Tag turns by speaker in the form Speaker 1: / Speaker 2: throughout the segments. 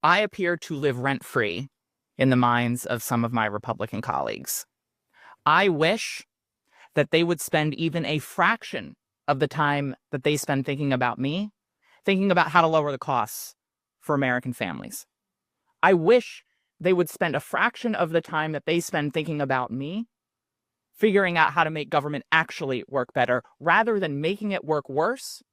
Speaker 1: I appear to live rent-free in the minds of some of my Republican colleagues. I wish that they would spend even a fraction of the time that they spend thinking about me, thinking about how to lower the costs for American families. I wish they would spend a fraction of the time that they spend thinking about me, figuring out how to make government actually work better, rather than making it work worse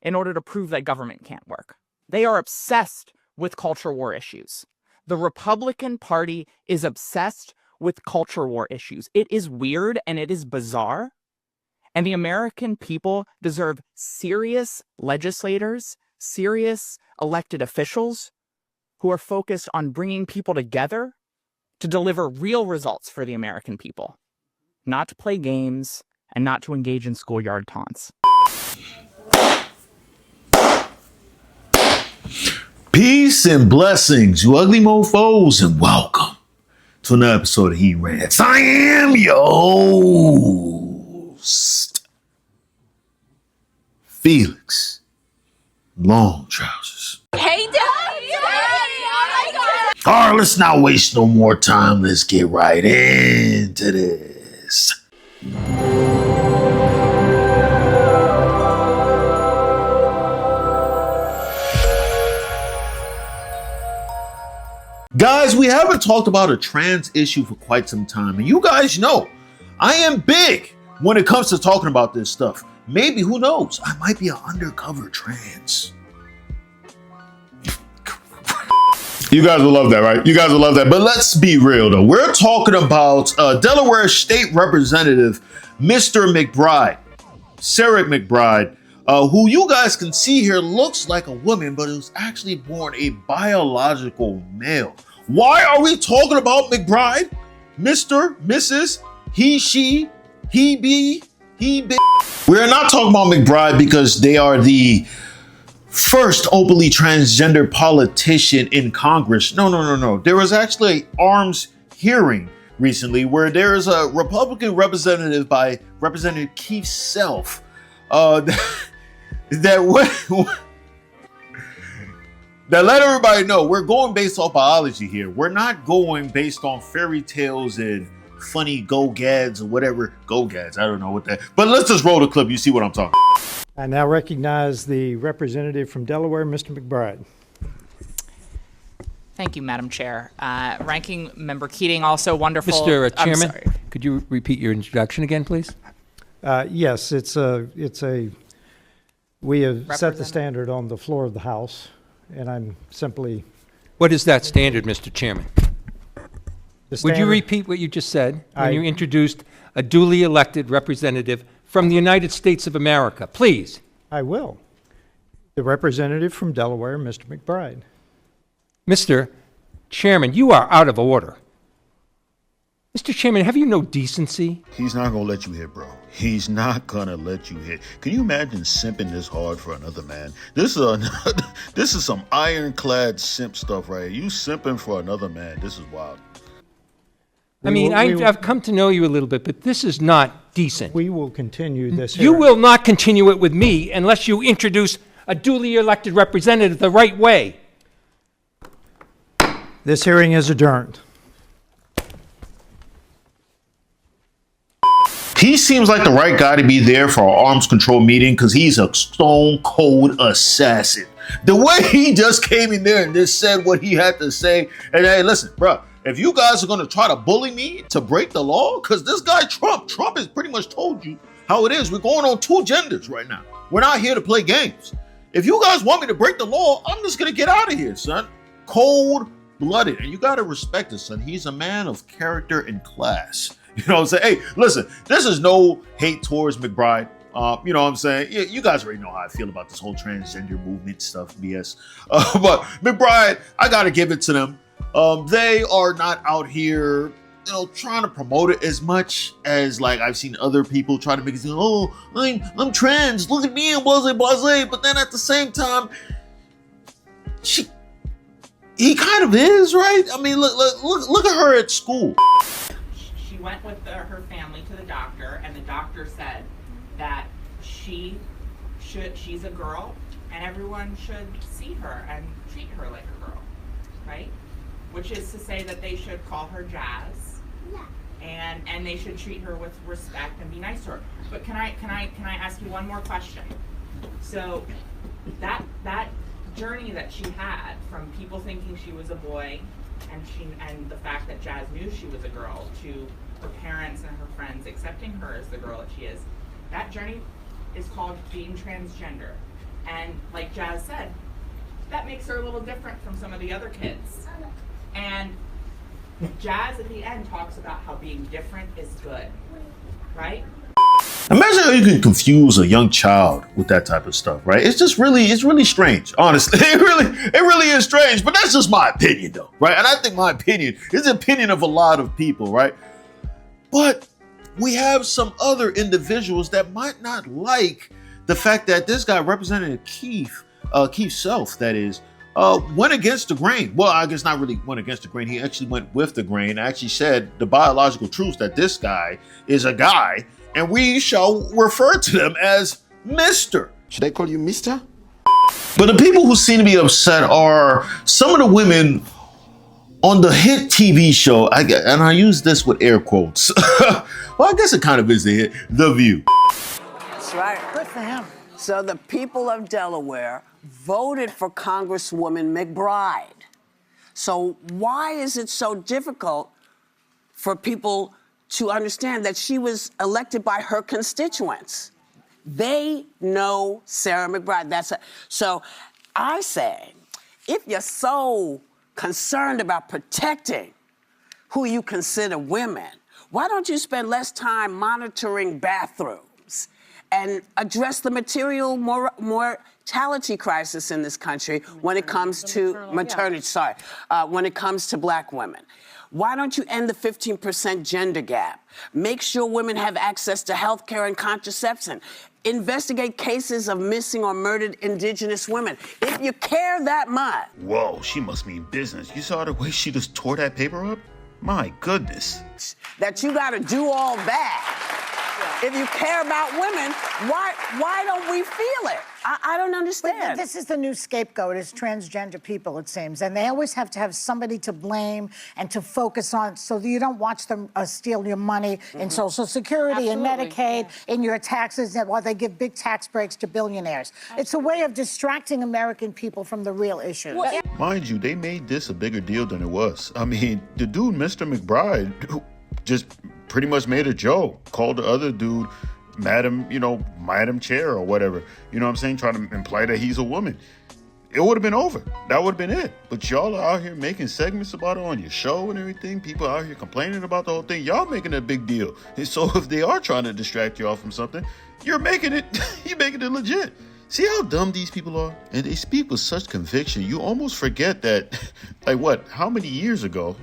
Speaker 1: in order to prove that government can't work. They are obsessed with culture war issues. The Republican Party is obsessed with culture war issues. It is weird and it is bizarre. And the American people deserve serious legislators, serious elected officials who are focused on bringing people together to deliver real results for the American people, not to play games and not to engage in schoolyard taunts.
Speaker 2: Peace and blessings, you ugly mofos, and welcome to another episode of He Rants. I am your host, Felix Long Trousers.
Speaker 3: Hey, Daddy!
Speaker 2: All right, let's not waste no more time. Let's get right into this. Guys, we haven't talked about a trans issue for quite some time, and you guys know I am big when it comes to talking about this stuff. Maybe, who knows, I might be an undercover trans. You guys will love that, right? You guys will love that. But let's be real, though. We're talking about Delaware State Representative Mr. McBride, Sarah McBride, who you guys can see here looks like a woman, but was actually born a biological male. Why are we talking about McBride? Mr., Mrs., he, she, he, be, he, be. We're not talking about McBride because they are the first openly transgender politician in Congress. No. There was actually an arms hearing recently where there is a Republican representative by Representative Keith Self that let everybody know we're going based off biology here. We're not going based on fairy tales and funny go-gads or whatever. Go-gads, I don't know what that. But let's just roll the clip. You see what I'm talking about.
Speaker 4: I now recognize the representative from Delaware, Mr. McBride.
Speaker 1: Thank you, Madam Chair. Ranking Member Keating, also wonderful.
Speaker 5: Mr. Chairman, could you repeat your introduction again, please?
Speaker 4: Yes, we have set the standard on the floor of the House, and I'm simply...
Speaker 5: What is that standard, Mr. Chairman? Would you repeat what you just said when you introduced a duly elected representative from the United States of America, please?
Speaker 4: I will. The representative from Delaware, Mr. McBride.
Speaker 5: Mr. Chairman, you are out of order. Mr. Chairman, have you no decency?
Speaker 2: He's not gonna let you hit, bro. He's not gonna let you hit. Can you imagine simping this hard for another man? This is some ironclad simp stuff right here. You simping for another man. This is wild.
Speaker 5: I've come to know you a little bit, but this is not decent.
Speaker 4: We will continue this
Speaker 5: You
Speaker 4: hearing.
Speaker 5: will not continue it with me unless you introduce a duly elected representative the right way.
Speaker 4: This hearing is adjourned.
Speaker 2: He seems like the right guy to be there for our arms control meeting because he's a stone cold assassin. The way he just came in there and just said what he had to say. And hey, listen, bro, if you guys are going to try to bully me to break the law, because this guy Trump has pretty much told you how it is. We're going on two genders right now. We're not here to play games. If you guys want me to break the law, I'm just going to get out of here, son. Cold-blooded. And you got to respect this, son. He's a man of character and class. You know what I'm saying? Hey, listen, this is no hate towards McBride. You know what I'm saying? You guys already know how I feel about this whole transgender movement stuff, BS. But McBride, I got to give it to them. They are not out here, trying to promote it as much as like I've seen other people try to make it seem, oh, I'm trans, look at me, I'm blase. But then at the same time, he kind of is, right? I mean, look at her at school.
Speaker 1: She went with her family to the doctor, and the doctor said that she's a girl, and everyone should see her and treat her like a girl. which is to say that they should call her Jazz, and they should treat her with respect and be nice to her. But can I ask you one more question? So that journey that she had from people thinking she was a boy, and the fact that Jazz knew she was a girl, to her parents and her friends accepting her as the girl that she is, that journey is called being transgender. And like Jazz said, that makes her a little different from some of the other kids. And Jazz at the end talks about how being different is good, right?
Speaker 2: Imagine how you can confuse a young child with that type of stuff, right? It's really strange, honestly. It really is strange, but that's just my opinion though, right? And I think my opinion is the opinion of a lot of people, right? But we have some other individuals that might not like the fact that this guy, Representative Keith Self, that is, went against the grain. Well, I guess not really went against the grain. He actually went with the grain, actually said the biological truth that this guy is a guy, and we shall refer to them as Mr.
Speaker 3: Should I call you Mr.?
Speaker 2: But the people who seem to be upset are some of the women on the hit TV show, and I use this with air quotes. Well, I guess it kind of is the hit, The View.
Speaker 6: That's right.
Speaker 7: Good for him.
Speaker 6: So the people of Delaware voted for Congresswoman McBride. So why is it so difficult for people to understand that she was elected by her constituents? They know Sarah McBride. So I say, if you're so concerned about protecting who you consider women, why don't you spend less time monitoring bathrooms and address the material mortality crisis in this country when it comes to when it comes to black women? Why don't you end the 15% gender gap? Make sure women have access to health care and contraception. Investigate cases of missing or murdered indigenous women. If you care that much.
Speaker 3: Whoa, she must mean business. You saw the way she just tore that paper up? My goodness.
Speaker 6: That you gotta do all that. If you care about women, why don't we feel it? I don't understand.
Speaker 7: But this is the new scapegoat, is transgender people, it seems. And they always have to have somebody to blame and to focus on so that you don't watch them steal your money in Social Security and Medicaid, in your taxes, while they give big tax breaks to billionaires. It's a way of distracting American people from the real issues.
Speaker 3: Mind you, they made this a bigger deal than it was. I mean, the dude, Mr. McBride, just pretty much made a joke, called the other dude Madam Chair or whatever. You know what I'm saying? Trying to imply that he's a woman. It would have been over. That would have been it. But y'all are out here making segments about it on your show and everything. People out here complaining about the whole thing. Y'all making a big deal. And so if they are trying to distract y'all from something, you're making it legit. See how dumb these people are? And they speak with such conviction, you almost forget that, how many years ago,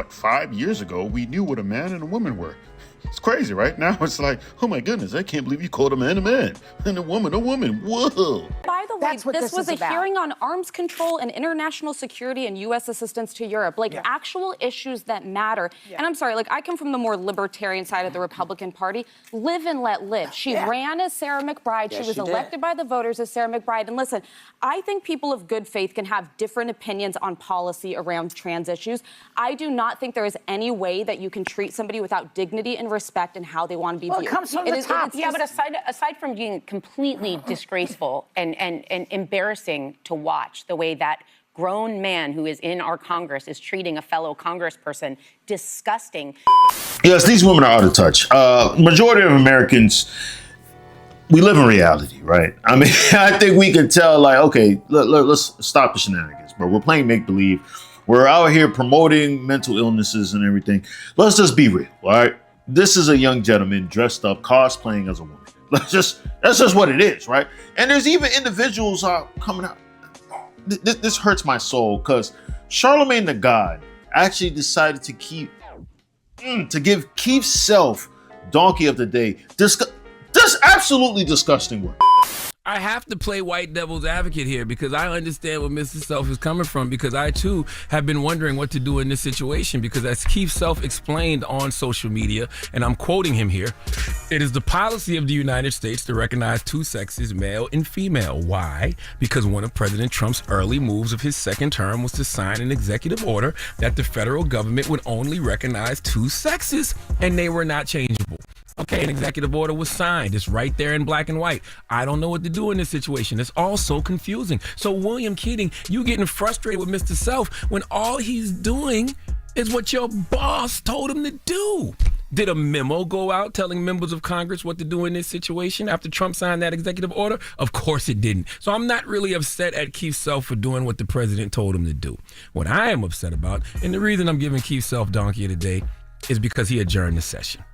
Speaker 3: 5 years ago, we knew what a man and a woman were. It's crazy, right? Now it's like, oh my goodness, I can't believe you called a man and a woman a woman. Whoa.
Speaker 8: By the way, this was a hearing on arms control and international security and U.S. assistance to Europe, actual issues that matter. And I'm sorry, I come from the more libertarian side of the Republican Party. Live and let live. She ran as Sarah McBride. She was elected by the voters as Sarah McBride. And listen, I think people of good faith can have different opinions on policy around trans issues. I do not think there is any way that you can treat somebody without dignity and respect in how they want to be viewed.
Speaker 7: It comes from the top.
Speaker 9: But aside from being completely disgraceful and embarrassing to watch, the way that grown man who is in our Congress is treating a fellow congressperson, disgusting.
Speaker 2: Yes, these women are out of touch. Majority of Americans, we live in reality, right? I mean, I think we can tell, okay, let's stop the shenanigans, bro. We're playing make-believe. We're out here promoting mental illnesses and everything. Let's just be real, all right? This is a young gentleman dressed up, cosplaying as a woman. That's just what it is, right? And there's even individuals coming out. This hurts my soul because Charlemagne the God actually decided to give Keith Self Donkey of the Day. That's absolutely disgusting work.
Speaker 10: I have to play white devil's advocate here because I understand where Mr. Self is coming from, because I too have been wondering what to do in this situation, because as Keith Self explained on social media, and I'm quoting him here, it is the policy of the United States to recognize two sexes, male and female. Why? Because one of President Trump's early moves of his second term was to sign an executive order that the federal government would only recognize two sexes and they were not changeable. Okay, an executive order was signed. It's right there in black and white. I don't know what to do in this situation. It's all so confusing. So William Keating, you getting frustrated with Mr. Self when all he's doing is what your boss told him to do. Did a memo go out telling members of Congress what to do in this situation after Trump signed that executive order? Of course it didn't. So I'm not really upset at Keith Self for doing what the president told him to do. What I am upset about, and the reason I'm giving Keith Self donkey of the day, is because he adjourned the session.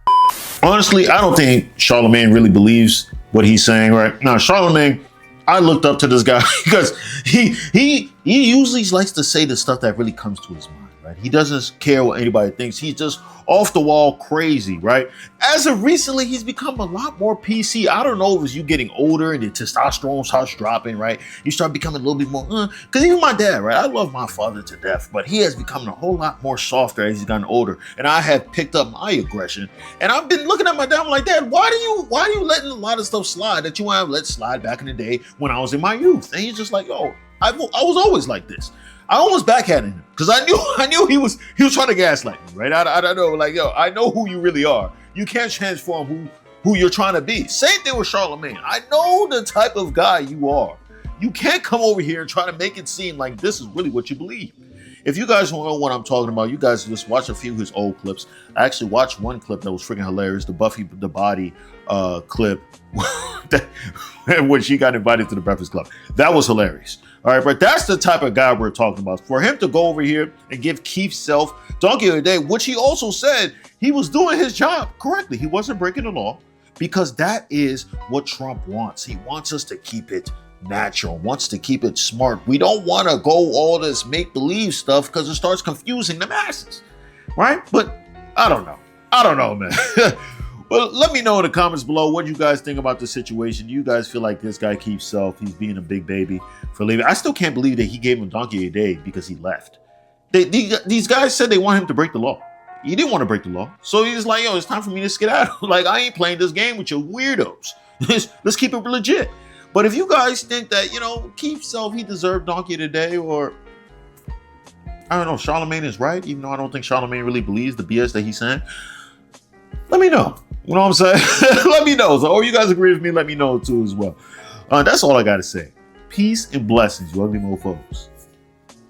Speaker 2: Honestly, I don't think Charlemagne really believes what he's saying right now. Charlemagne, I looked up to this guy because he usually likes to say the stuff that really comes to his mind, right? He doesn't care what anybody thinks. He's just off the wall crazy, right? As of recently, he's become a lot more PC. I don't know if it's you getting older and the testosterone starts dropping, right? You start becoming a little bit more, because even my dad, right? I love my father to death, but he has become a whole lot more softer as he's gotten older. And I have picked up my aggression. And I've been looking at my dad, I'm like, Dad, why do you letting a lot of stuff slide that you want to let slide back in the day when I was in my youth? And he's just like, yo, I was always like this. I almost backhanded him because I knew he was trying to gaslight me, right? I don't know, like, yo, I know who you really are. You can't transform who you're trying to be. Same thing with Charlemagne. I know the type of guy you are. You can't come over here and try to make it seem like this is really what you believe. If you guys don't know what I'm talking about, you guys just watch a few of his old clips. I actually watched one clip that was freaking hilarious, the Buffy the Body clip when she got invited to the Breakfast Club. That was hilarious. All right, but that's the type of guy we're talking about. For him to go over here and give Keith Self donkey of the day, which he also said he was doing his job correctly. He wasn't breaking the law because that is what Trump wants. He wants us to keep it natural, wants to keep it smart. We don't want to go all this make-believe stuff because it starts confusing the masses, right? But I don't know, man. Well, let me know in the comments below what you guys think about the situation. Do you guys feel like this guy Keith Self, he's being a big baby for leaving? I still can't believe that he gave him donkey a day because he left. These guys said they want him to break the law. He didn't want to break the law. So he's like, yo, it's time for me to skedaddle. Like, I ain't playing this game with your weirdos. Let's keep it legit. But if you guys think that, Keith Self, he deserved donkey of the day, or I don't know, Charlemagne is right, even though I don't think Charlemagne really believes the BS that he's saying, let me know. You know what I'm saying? Let me know. So, or you guys agree with me, let me know too as well. That's all I got to say. Peace and blessings, you ugly mofos.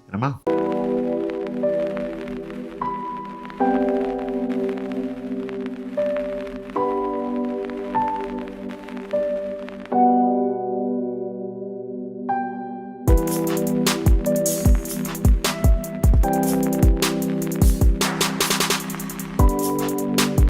Speaker 2: And I'm out.